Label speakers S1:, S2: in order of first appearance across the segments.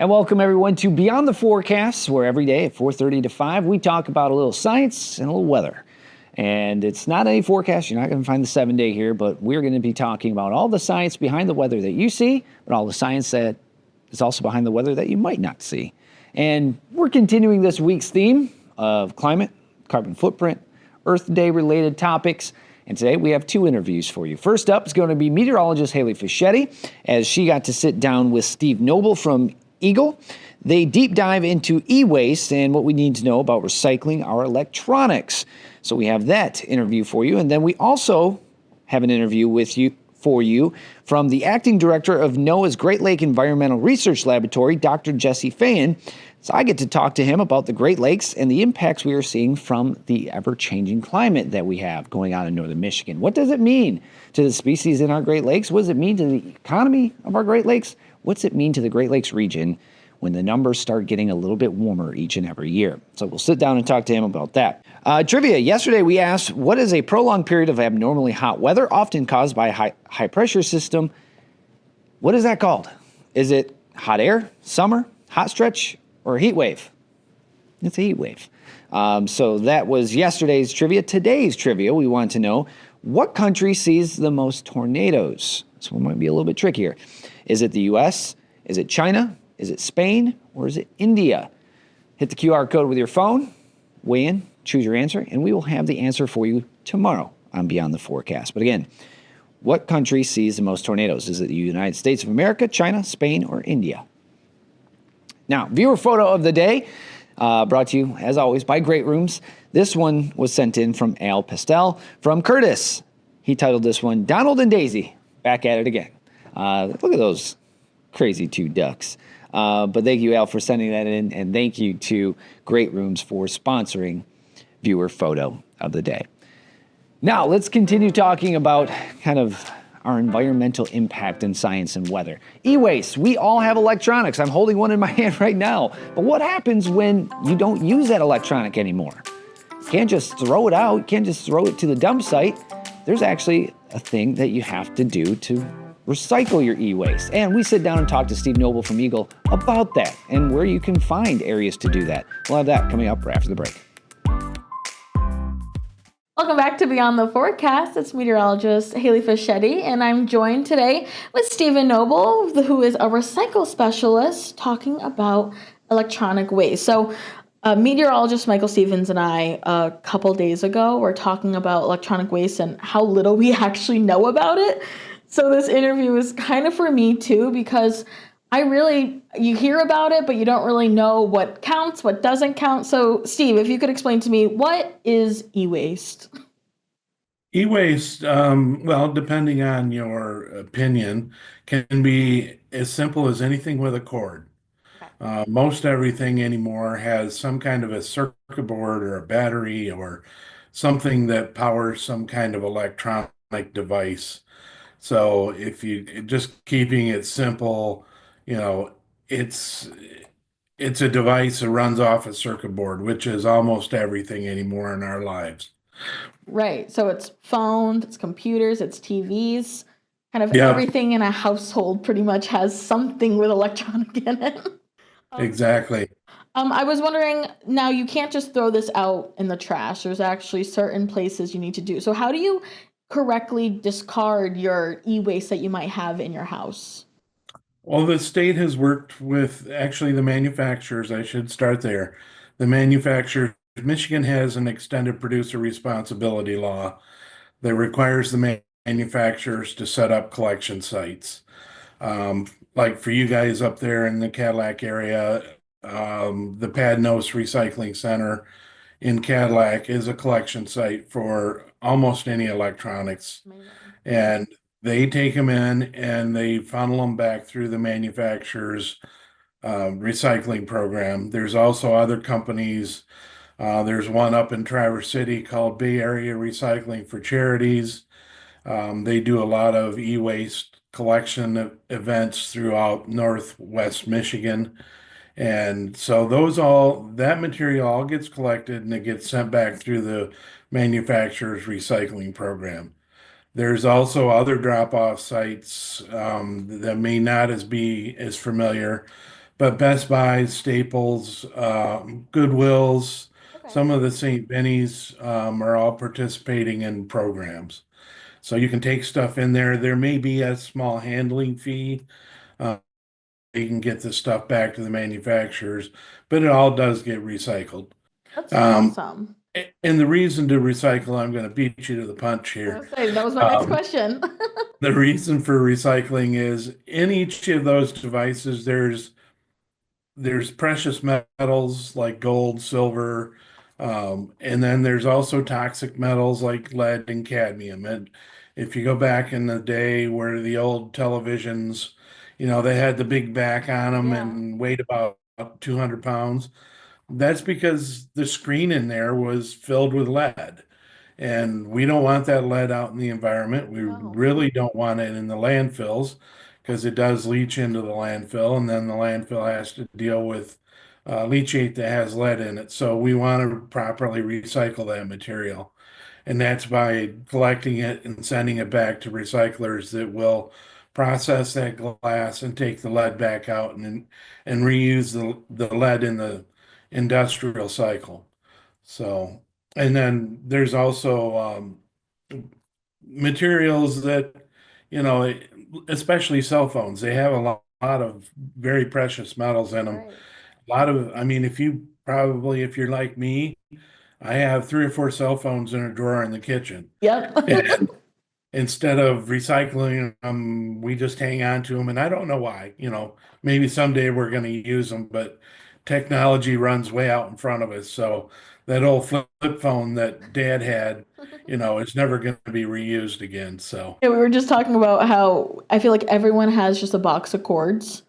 S1: And welcome everyone to Beyond the Forecast, where every day at 4:30 to 5, we talk about a little science and a little weather. And it's not any forecast, you're not going to find the 7-day here, but we're going to be talking about all the science behind the weather that you see, but all the science that is also behind the weather that you might not see. And we're continuing this week's theme of climate, carbon footprint, Earth Day related topics. And today we have two interviews for you. First up is going to be meteorologist Haley Fischetti, as she got to sit down with Steve Noble from EGLE. They deep dive into e-waste and what we need to know about recycling our electronics. So we have that interview for you. And then we also have an interview for you from the acting director of NOAA's Great Lake Environmental Research Laboratory, Dr. Jesse Fayen. So I get to talk to him about the Great Lakes and the impacts we are seeing from the ever-changing climate that we have going on in northern Michigan. What does it mean to the species in our Great Lakes? What does it mean to the economy of our Great Lakes? What's it mean to the Great Lakes region when the numbers start getting a little bit warmer each and every year? So we'll sit down and talk to him about that. Trivia. Yesterday we asked, what is a prolonged period of abnormally hot weather, often caused by a high pressure system? What is that called? Is it hot air, summer, hot stretch, or a heat wave? It's a heat wave. So that was yesterday's trivia. Today's trivia, we want to know, what country sees the most tornadoes? This one might be a little bit trickier. Is it the U.S.? Is it China? Is it Spain? Or is it India? Hit the QR code with your phone, weigh in, choose your answer, and we will have the answer for you tomorrow on Beyond the Forecast. But again, what country sees the most tornadoes? Is it the United States of America, China, Spain, or India? Now, viewer photo of the day, brought to you, as always, by Great Rooms. This one was sent in from Al Pastel from Curtis. He titled this one, Donald and Daisy, back at it again. Look at those crazy two ducks. But thank you, Al, for sending that in, and thank you to Great Rooms for sponsoring viewer photo of the day. Now, let's continue talking about kind of our environmental impact in science and weather. E-waste, we all have electronics. I'm holding one in my hand right now. But what happens when you don't use that electronic anymore? You can't just throw it out. You can't just throw it to the dump site. There's actually a thing that you have to do to recycle your e-waste. And we sit down and talk to Steve Noble from EGLE about that and where you can find areas to do that. We'll have that coming up right after the break.
S2: Welcome back to Beyond the Forecast. It's meteorologist Haley Fischetti, and I'm joined today with Stephen Noble, who is a recycle specialist, talking about electronic waste. So meteorologist Michael Stevens and I, a couple days ago, were talking about electronic waste and how little we actually know about it. So this interview is kind of for me too, because you hear about it, but you don't really know what counts, what doesn't count. So Steve, if you could explain to me, what is e-waste?
S3: E-waste, well, depending on your opinion, can be as simple as anything with a cord.
S2: Okay.
S3: Most everything anymore has some kind of a circuit board or a battery or something that powers some kind of electronic device. So if you just keeping it simple, you know, it's a device that runs off a circuit board, which is almost everything anymore in our lives.
S2: Right. So it's phones, it's computers, it's TVs, kind of
S3: Yeah,
S2: everything in a household pretty much has something with electronic in it.
S3: exactly.
S2: I was wondering, now you can't just throw this out in the trash. There's actually certain places you need to do. So how do you correctly discard your e-waste that you might have in your house?
S3: Well, the state has worked with actually the manufacturers. I should start there. The manufacturers, Michigan has an extended producer responsibility law that requires the manufacturers to set up collection sites. Like for you guys up there in the Cadillac area, the Padnos Recycling Center in Cadillac is a collection site for almost any electronics.
S2: Amazing.
S3: And they take them in and they funnel them back through the manufacturer's recycling program. There's also other companies. There's one up in Traverse City called Bay Area Recycling for Charities. They do a lot of e-waste collection events throughout Northwest Michigan. And so that material all gets collected and it gets sent back through the manufacturer's recycling program. There's also other drop-off sites that may not be as familiar, but Best Buy, Staples, Goodwills,
S2: Okay.
S3: some of the St. Benny's are all participating in programs. So you can take stuff in there. There may be a small handling fee. Uh, you can get the stuff back to the manufacturers, but it all does get recycled.
S2: That's
S3: Um,
S2: awesome.
S3: and the reason to recycle, I'm going to beat you to the punch
S2: I
S3: here.
S2: was gonna say that was my next
S3: Um,
S2: question.
S3: the reason for recycling is in each of those devices, there's precious metals like gold, silver, and then there's also toxic metals like lead and cadmium. And if you go back in the day where the old televisions, they had the big back on them
S2: Yeah.
S3: and weighed about 200 pounds, that's because the screen in there was filled with lead. And we don't want that lead out in the environment. We
S2: No.
S3: really don't want it in the landfills because it does leach into the landfill, and then the landfill has to deal with leachate that has lead in it. So we want to properly recycle that material. And that's by collecting it and sending it back to recyclers that will process that glass and take the lead back out and reuse the lead in the industrial cycle. So, and then there's also materials that, you know, especially cell phones, they have a lot of very precious metals in them.
S2: Right.
S3: A lot of, I mean, if you're like me, I have 3 or 4 cell phones in a drawer in the kitchen.
S2: Yep.
S3: And instead of recycling them, we just hang on to them. And I don't know why, maybe someday we're going to use them, but technology runs way out in front of us. So that old flip phone that dad had, it's never going to be reused again. So,
S2: Yeah, we were just talking about how I feel like everyone has just a box of cords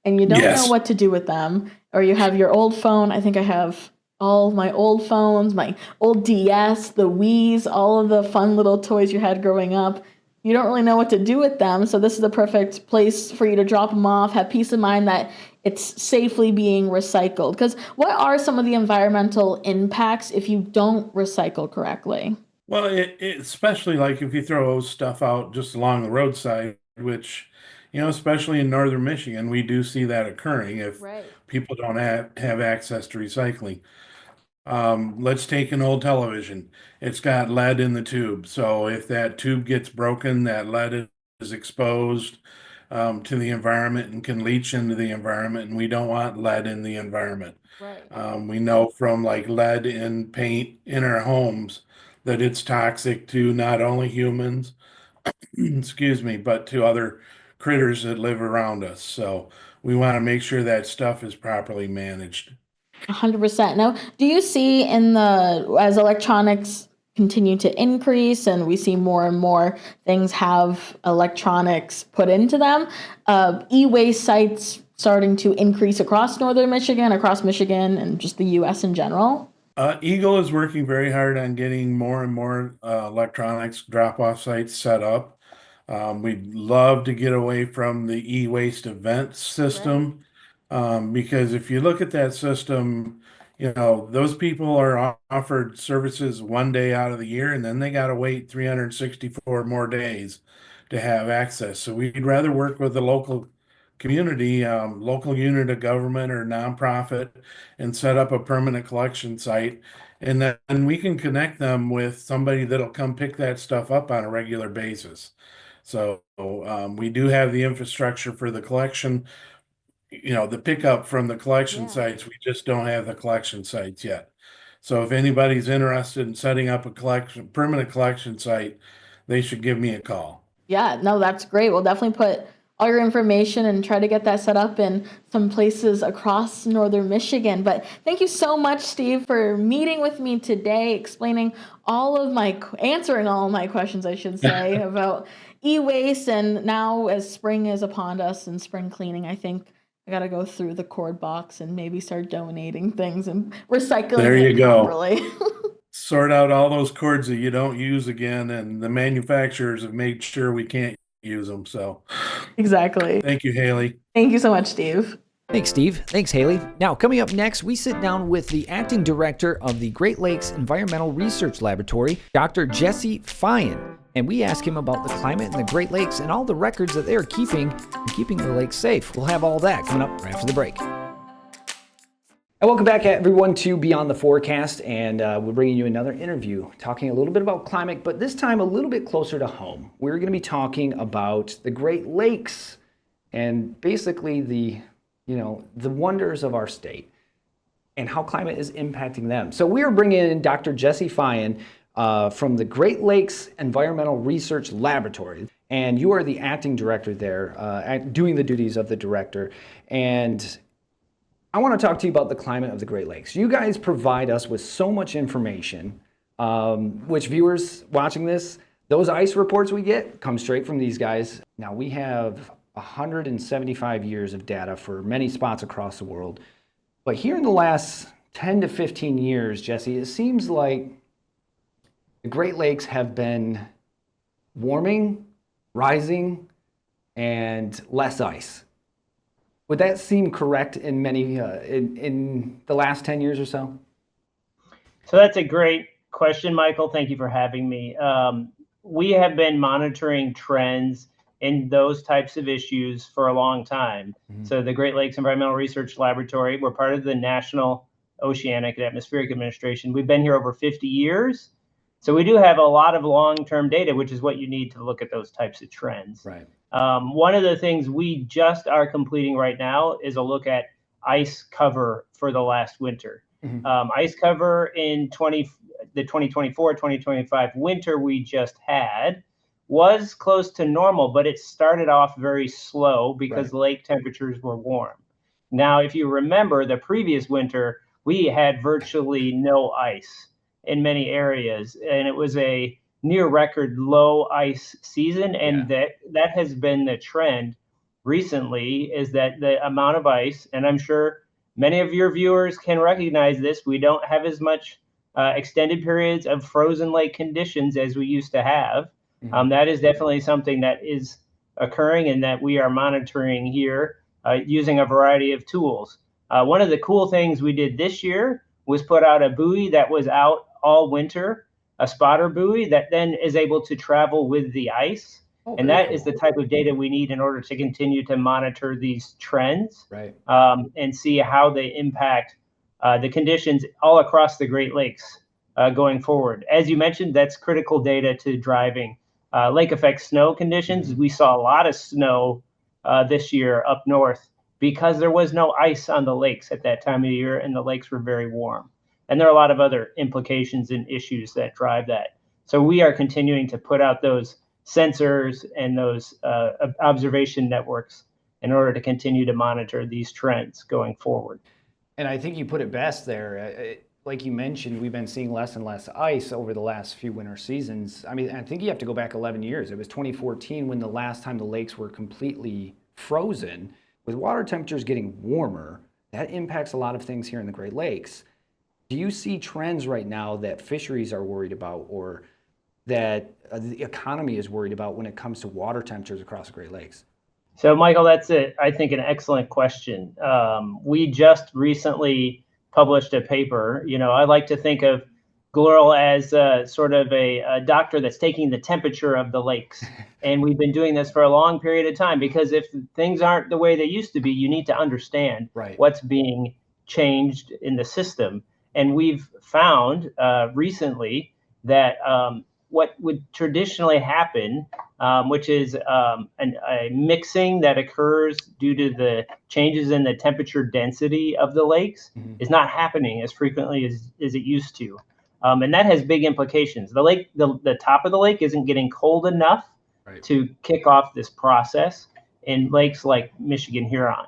S2: and you don't know
S3: yes.
S2: what to do with them. Or you have your old phone. I think I have all of my old phones, my old DS, the Wii's, all of the fun little toys you had growing up. You don't really know what to do with them. So this is the perfect place for you to drop them off, have peace of mind that it's safely being recycled. Because what are some of the environmental impacts if you don't recycle correctly?
S3: Well, especially like if you throw stuff out just along the roadside, which, especially in northern Michigan, we do see that occurring if
S2: Right.
S3: people don't have access to recycling. Let's take an old television. It's got lead in the tube. So if that tube gets broken, that lead is exposed to the environment and can leach into the environment. And we don't want lead in the environment.
S2: Right.
S3: We know from like lead in paint in our homes that it's toxic to not only humans, excuse me, but to other critters that live around us. So we want to make sure that stuff is properly managed.
S2: 100%. Now, do you see as electronics continue to increase and we see more and more things have electronics put into them, e-waste sites starting to increase across northern Michigan, across Michigan, and just the U.S. in general?
S3: EGLE is working very hard on getting more and more electronics drop-off sites set up. We'd love to get away from the e-waste event
S2: Right.
S3: system because if you look at that system, those people are offered services one day out of the year and then they got to wait 364 more days to have access. So we'd rather work with the local community, local unit of government or nonprofit and set up a permanent collection site. And then we can connect them with somebody that'll come pick that stuff up on a regular basis. So we do have the infrastructure for the collection, the pickup from the collection
S2: Yeah.
S3: sites. We just don't have the collection sites yet. So if anybody's interested in setting up a permanent collection site, they should give me a call.
S2: Yeah, no, that's great. We'll definitely put all your information and try to get that set up in some places across northern Michigan. But thank you so much, Steve, for meeting with me today, answering all of my questions, I should say, about e-waste. And now as spring is upon us and spring cleaning, I think I got to go through the cord box and maybe start donating things and recycling
S3: There you
S2: it
S3: go.
S2: properly.
S3: Sort out all those cords that you don't use again, and the manufacturers have made sure we can't use them. So
S2: Exactly.
S3: thank you, Haley.
S2: Thank you so much, Steve.
S1: Thanks, Steve. Thanks, Haley. Now, coming up next, we sit down with the acting director of the Great Lakes Environmental Research Laboratory, Dr. Jesse Fyan, and we ask him about the climate in the Great Lakes and all the records that they are keeping the lakes safe. We'll have all that coming up right after the break. And welcome back, everyone, to Beyond the Forecast. And we're bringing you another interview talking a little bit about climate, but this time a little bit closer to home. We're going to be talking about the Great Lakes and basically the wonders of our state and how climate is impacting them. So we are bringing in Dr. Jesse Feyen from the Great Lakes Environmental Research Laboratory. And you are the acting director there, doing the duties of the director. And I want to talk to you about the climate of the Great Lakes. You guys provide us with so much information, which viewers watching this, those ice reports we get come straight from these guys. Now we have 175 years of data for many spots across the world. But here in the last 10 to 15 years, Jesse, it seems like the Great Lakes have been warming, rising, and less ice. Would that seem correct in many in the last 10 years or so?
S4: So that's a great question, Michael. Thank you for having me. We have been monitoring trends in those types of issues for a long time. Mm-hmm. So the Great Lakes Environmental Research Laboratory, we're part of the National Oceanic and Atmospheric Administration. We've been here over 50 years. So we do have a lot of long-term data, which is what you need to look at those types of trends.
S1: Right.
S4: One of the things we just are completing right now is a look at ice cover for the last winter. Mm-hmm. Ice cover in the 2024-2025 winter we just had was close to normal, but it started off very slow because lake temperatures were warm. Now, if you remember the previous winter, we had virtually no ice in many areas, and it was a near record low ice season. And that has been the trend recently, is that the amount of ice, and I'm sure many of your viewers can recognize this, we don't have as much extended periods of frozen lake conditions as we used to have. Mm-hmm. That is definitely something that is occurring and that we are monitoring here using a variety of tools. One of the cool things we did this year was put out a buoy that was out all winter, a spotter buoy that then is able to travel with the ice. And that is the type of data we need in order to continue to monitor these trends, and see how they impact the conditions all across the Great Lakes going forward. As you mentioned, that's critical data to driving lake effect snow conditions. Mm-hmm. We saw a lot of snow this year up north because there was no ice on the lakes at that time of year, and the lakes were very warm. And there are a lot of other implications and issues that drive that. So we are continuing to put out those sensors and those observation networks in order to continue to monitor these trends going forward.
S1: And I think you put it best there. Like you mentioned, we've been seeing less and less ice over the last few winter seasons. I mean, I think you have to go back 11 years. It was 2014 when the last time the lakes were completely frozen. With water temperatures getting warmer, that impacts a lot of things here in the Great Lakes. Do you see trends right now that fisheries are worried about, or that the economy is worried about when it comes to water temperatures across the Great Lakes?
S4: So, Michael, that's I think an excellent question. We just recently published a paper. I like to think of GLERL as sort of a doctor that's taking the temperature of the lakes. And we've been doing this for a long period of time, because if things aren't the way they used to be, you need to understand what's being changed in the system. And we've found recently that what would traditionally happen, which is a mixing that occurs due to the changes in the temperature density of the lakes, is not happening as frequently as it used to. And that has big implications. The lake, the top of the lake isn't getting cold enough to kick off this process in lakes like Michigan Huron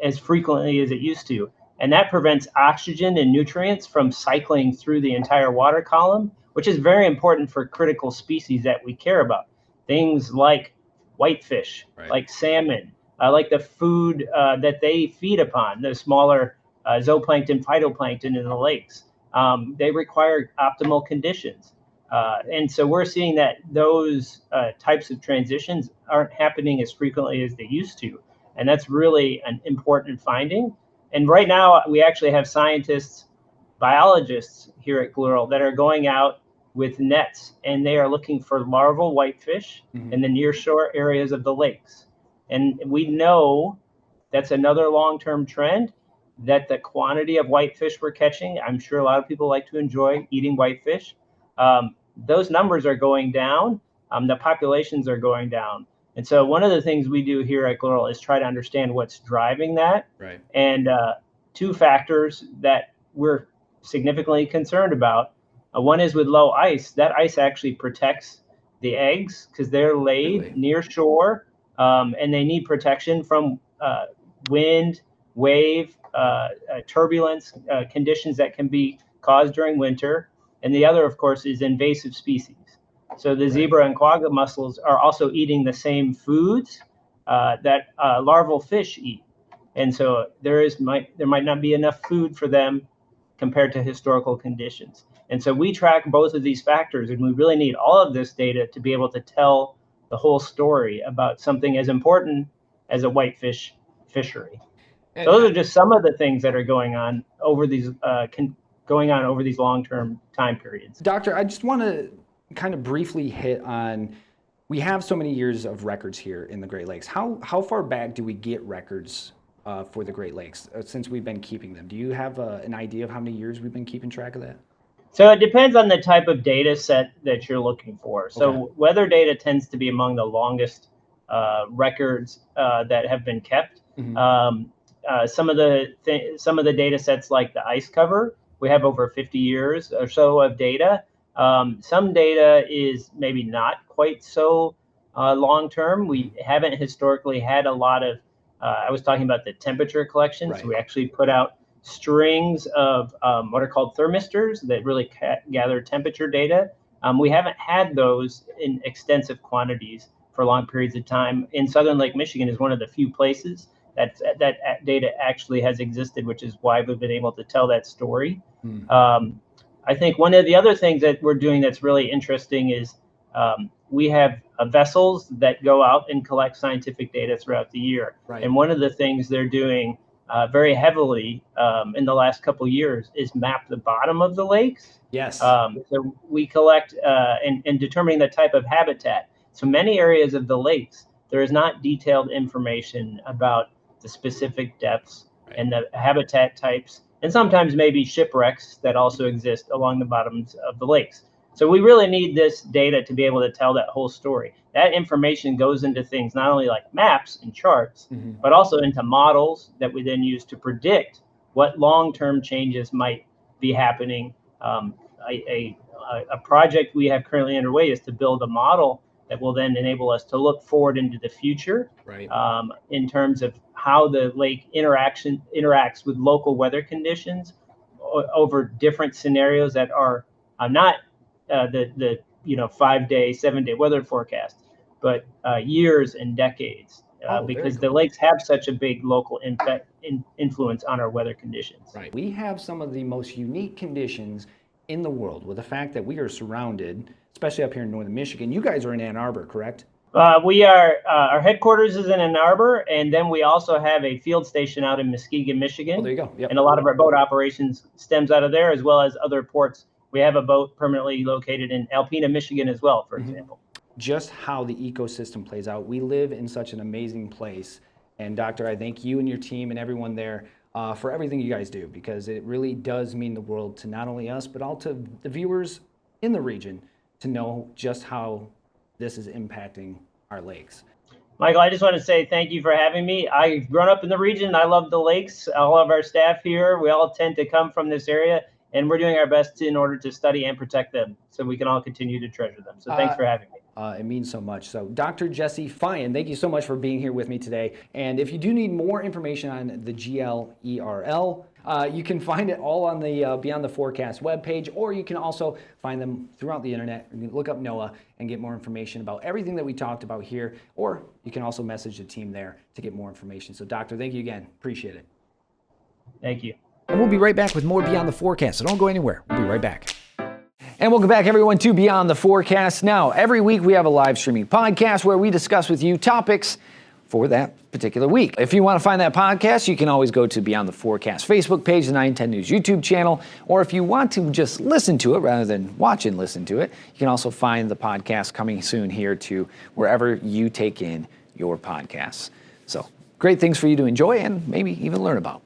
S4: as frequently as it used to. And that prevents oxygen and nutrients from cycling through the entire water column, which is very important for critical species that we care about. Things like whitefish, like salmon, like the food that they feed upon, the smaller zooplankton, phytoplankton in the lakes. They require optimal conditions. And so we're seeing that those types of transitions aren't happening as frequently as they used to. And that's really an important finding. And right now, we actually have scientists, biologists here at GLERL that are going out with nets, and they are looking for larval whitefish in the nearshore areas of the lakes. And we know that's another long-term trend. that the quantity of whitefish we're catching, I'm sure a lot of people like to enjoy eating whitefish. Those numbers are going down. The populations are going down. And so one of the things we do here at GLERL is try to understand what's driving that.
S1: Right.
S4: And two factors that we're significantly concerned about. One is with low ice. That ice actually protects the eggs because they're laid
S1: Really?
S4: near shore, and they need protection from wind, wave, turbulence conditions that can be caused during winter. And the other, of course, is invasive species. So the zebra and quagga mussels are also eating the same foods that larval fish eat. And so there might not be enough food for them compared to historical conditions. And so we track both of these factors, and we really need all of this data to be able to tell the whole story about something as important as a whitefish fishery. Those are just some of the things that are going on over these long-term time periods.
S1: Doctor, I just want to kind of briefly hit on, we have so many years of records here in the Great Lakes. How far back do we get records for the Great Lakes since we've been keeping them? Do you have an idea of how many years we've been keeping track of that?
S4: So it depends on the type of data set that you're looking for. So
S1: Okay.
S4: weather data tends to be among the longest records that have been kept.
S1: Mm-hmm.
S4: Some of the data sets, like the ice cover, we have over 50 years or so of data. Some data is maybe not quite so long-term. We haven't historically had a lot of, I was talking about the temperature collection.
S1: Right.
S4: So we actually put out strings of what are called thermistors that really gather temperature data. We haven't had those in extensive quantities for long periods of time. In Southern Lake Michigan is one of the few places that data actually has existed, which is why we've been able to tell that story. I think one of the other things that we're doing that's really interesting is we have vessels that go out and collect scientific data throughout the year.
S1: Right.
S4: And one of the things they're doing very heavily in the last couple of years is map the bottom of the lakes.
S1: Yes.
S4: So we collect and determining the type of habitat. So many areas of the lakes, there is not detailed information about the specific depths and the habitat types, and sometimes maybe shipwrecks that also exist along the bottoms of the lakes. So we really need this data to be able to tell that whole story. That information goes into things not only like maps and charts, but also into models that we then use to predict what long-term changes might be happening. A project we have currently underway is to build a model that will then enable us to look forward into the future,
S1: right.
S4: In terms of how the lake interacts with local weather conditions over different scenarios that are not the 5-day, 7-day weather forecast, but years and decades, because the lakes have such a big local influence on our weather conditions.
S1: Right. We have some of the most unique conditions in the world, with the fact that we are surrounded, especially up here in northern Michigan. You guys are in Ann Arbor, correct?
S4: We are, our headquarters is in Ann Arbor, and then we also have a field station out in Muskegon, Michigan.
S1: Oh, there you go. Yep.
S4: And a lot of our boat operations stems out of there, as well as other ports. We have a boat permanently located in Alpena, Michigan as well, for example.
S1: Just how the ecosystem plays out. We live in such an amazing place. And Doctor, I thank you and your team and everyone there for everything you guys do, because it really does mean the world to not only us, but also to the viewers in the region to know just how this is impacting our lakes.
S4: Michael, I just want to say thank you for having me. I've grown up in the region. I love the lakes. All of our staff here, we all tend to come from this area, and we're doing our best in order to study and protect them so we can all continue to treasure them. So thanks for having me.
S1: It means so much. So Dr. Jesse Fine, thank you so much for being here with me today. And if you do need more information on the GLERL, you can find it all on the Beyond the Forecast webpage, or you can also find them throughout the internet. You can look up NOAA and get more information about everything that we talked about here, or you can also message the team there to get more information. So Doctor, thank you again. Appreciate it.
S4: Thank you.
S1: And we'll be right back with more Beyond the Forecast, so don't go anywhere. We'll be right back. And welcome back, everyone, to Beyond the Forecast. Now, every week we have a live streaming podcast where we discuss with you topics for that particular week. If you want to find that podcast, you can always go to Beyond the Forecast Facebook page, the 910 News YouTube channel, or if you want to just listen to it rather than watch and listen to it, you can also find the podcast coming soon here to wherever you take in your podcasts. So, great things for you to enjoy and maybe even learn about.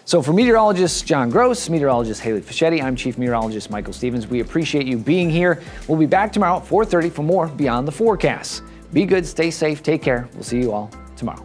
S1: So for meteorologist John Gross, meteorologist Haley Fischetti, I'm Chief Meteorologist Michael Stevens. We appreciate you being here. We'll be back tomorrow at 4:30 for more Beyond the Forecast. Be good, stay safe, take care. We'll see you all tomorrow.